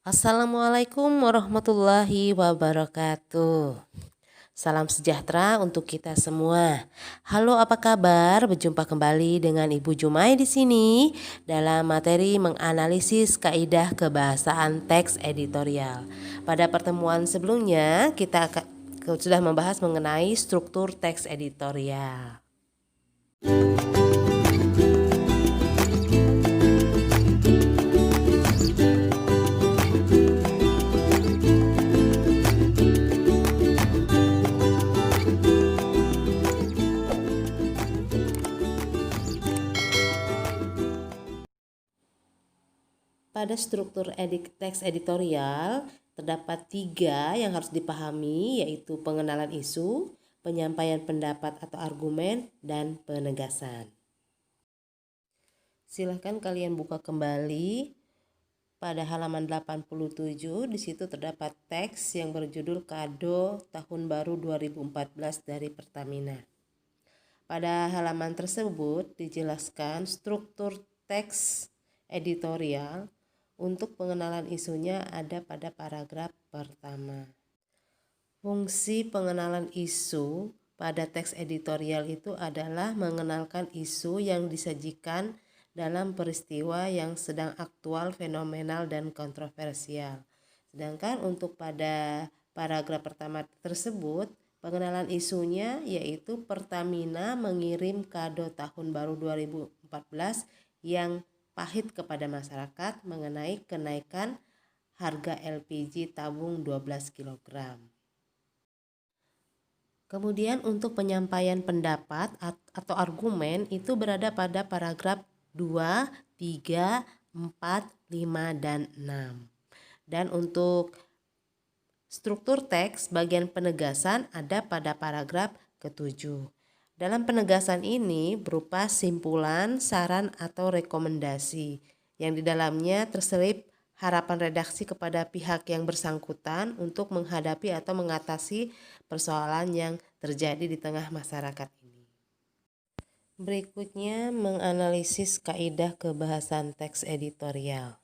Assalamualaikum warahmatullahi wabarakatuh. Salam sejahtera untuk kita semua. Halo, apa kabar? Berjumpa kembali dengan Ibu Jumai di sini dalam materi menganalisis kaidah kebahasaan teks editorial. Pada pertemuan sebelumnya kita sudah membahas mengenai struktur teks editorial. Pada struktur teks editorial terdapat 3 yang harus dipahami, yaitu pengenalan isu, penyampaian pendapat atau argumen, dan penegasan. Silahkan kalian buka kembali pada halaman 87. Di situ terdapat teks yang berjudul Kado Tahun Baru 2014 dari Pertamina. Pada halaman tersebut dijelaskan struktur teks editorial. Untuk pengenalan isunya ada pada paragraf pertama. Fungsi pengenalan isu pada teks editorial itu adalah mengenalkan isu yang disajikan dalam peristiwa yang sedang aktual, fenomenal, dan kontroversial. Sedangkan untuk pada paragraf pertama tersebut, pengenalan isunya yaitu Pertamina mengirim kado tahun baru 2014 yang pahit kepada masyarakat mengenai kenaikan harga LPG tabung 12 kg. Kemudian untuk penyampaian pendapat atau argumen itu berada pada paragraf 2, 3, 4, 5, dan 6. Dan untuk struktur teks bagian penegasan ada pada paragraf ke-7. Dalam penegasan ini berupa simpulan, saran, atau rekomendasi yang di dalamnya terselip harapan redaksi kepada pihak yang bersangkutan untuk menghadapi atau mengatasi persoalan yang terjadi di tengah masyarakat ini. Berikutnya menganalisis kaidah kebahasan teks editorial.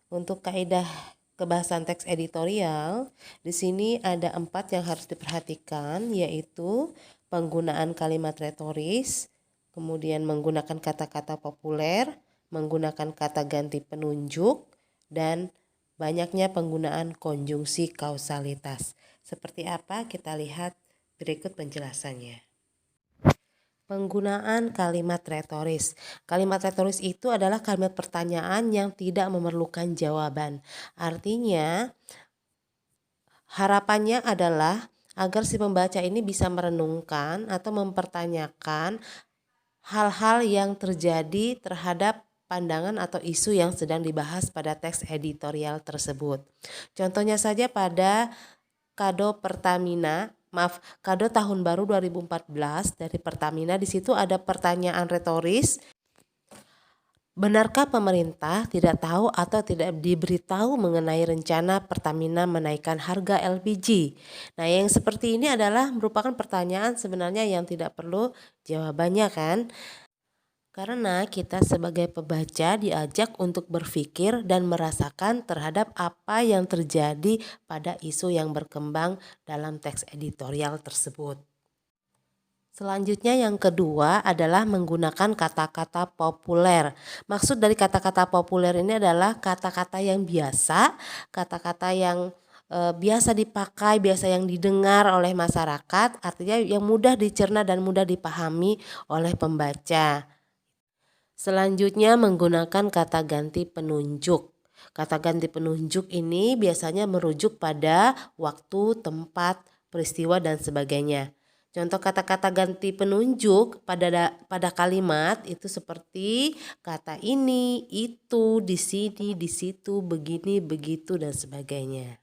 Untuk kaidah kebahasan teks editorial, di sini ada 4 yang harus diperhatikan, yaitu penggunaan kalimat retoris, kemudian menggunakan kata-kata populer, menggunakan kata ganti penunjuk, dan banyaknya penggunaan konjungsi kausalitas. Seperti apa? Kita lihat berikut penjelasannya. Penggunaan kalimat retoris. Kalimat retoris itu adalah kalimat pertanyaan yang tidak memerlukan jawaban. Artinya, harapannya adalah agar si pembaca ini bisa merenungkan atau mempertanyakan hal-hal yang terjadi terhadap pandangan atau isu yang sedang dibahas pada teks editorial tersebut. Contohnya saja pada kado tahun baru 2014 dari Pertamina. Di situ ada pertanyaan retoris. Benarkah pemerintah tidak tahu atau tidak diberitahu mengenai rencana Pertamina menaikkan harga LPG? Nah, yang seperti ini adalah merupakan pertanyaan sebenarnya yang tidak perlu jawabannya, kan? Karena kita sebagai pembaca diajak untuk berpikir dan merasakan terhadap apa yang terjadi pada isu yang berkembang dalam teks editorial tersebut. Selanjutnya yang kedua adalah menggunakan kata-kata populer. Maksud dari kata-kata populer ini adalah kata-kata yang biasa, kata-kata yang biasa dipakai, biasa yang didengar oleh masyarakat, artinya yang mudah dicerna dan mudah dipahami oleh pembaca. Selanjutnya menggunakan kata ganti penunjuk. Kata ganti penunjuk ini biasanya merujuk pada waktu, tempat, peristiwa, dan sebagainya. Contoh kata-kata ganti penunjuk pada kalimat itu seperti kata ini, itu, di sini, di situ, begini, begitu, dan sebagainya.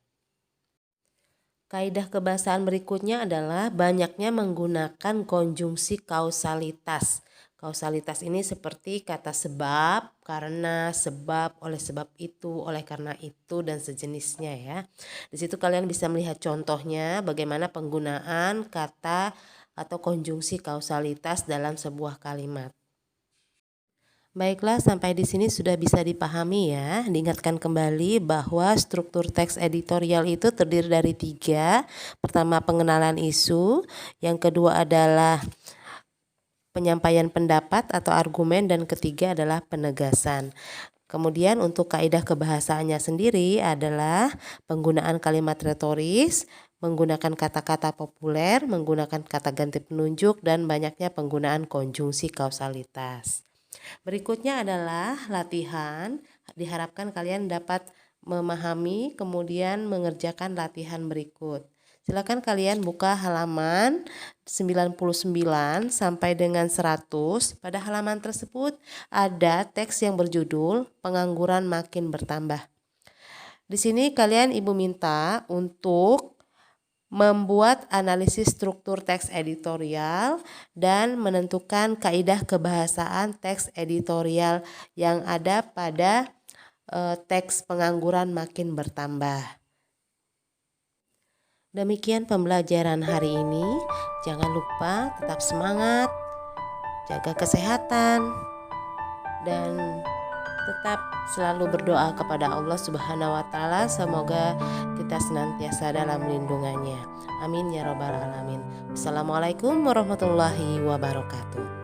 Kaidah kebahasaan berikutnya adalah banyaknya menggunakan konjungsi kausalitas. Kausalitas ini seperti kata sebab, karena, sebab, oleh sebab itu, oleh karena itu, dan sejenisnya ya. Di situ kalian bisa melihat contohnya bagaimana penggunaan kata atau konjungsi kausalitas dalam sebuah kalimat. Baiklah, sampai di sini sudah bisa dipahami ya. Diingatkan kembali bahwa struktur teks editorial itu terdiri dari 3. Pertama, pengenalan isu. Yang kedua adalah penyampaian pendapat atau argumen, dan ketiga adalah penegasan. Kemudian untuk kaidah kebahasaannya sendiri adalah penggunaan kalimat retoris, menggunakan kata-kata populer, menggunakan kata ganti penunjuk, dan banyaknya penggunaan konjungsi kausalitas. Berikutnya adalah latihan. Diharapkan kalian dapat memahami kemudian mengerjakan latihan berikut. Silakan kalian buka halaman 99 sampai dengan 100. Pada halaman tersebut ada teks yang berjudul Pengangguran Makin Bertambah. Di sini kalian Ibu minta untuk membuat analisis struktur teks editorial dan menentukan kaidah kebahasaan teks editorial yang ada pada teks Pengangguran Makin Bertambah. Demikian pembelajaran hari ini. Jangan lupa tetap semangat, jaga kesehatan, dan tetap selalu berdoa kepada Allah Subhanahu wa Ta'ala. Semoga kita senantiasa dalam lindungannya. Amin ya Rabbal Alamin. Wassalamualaikum warahmatullahi wabarakatuh.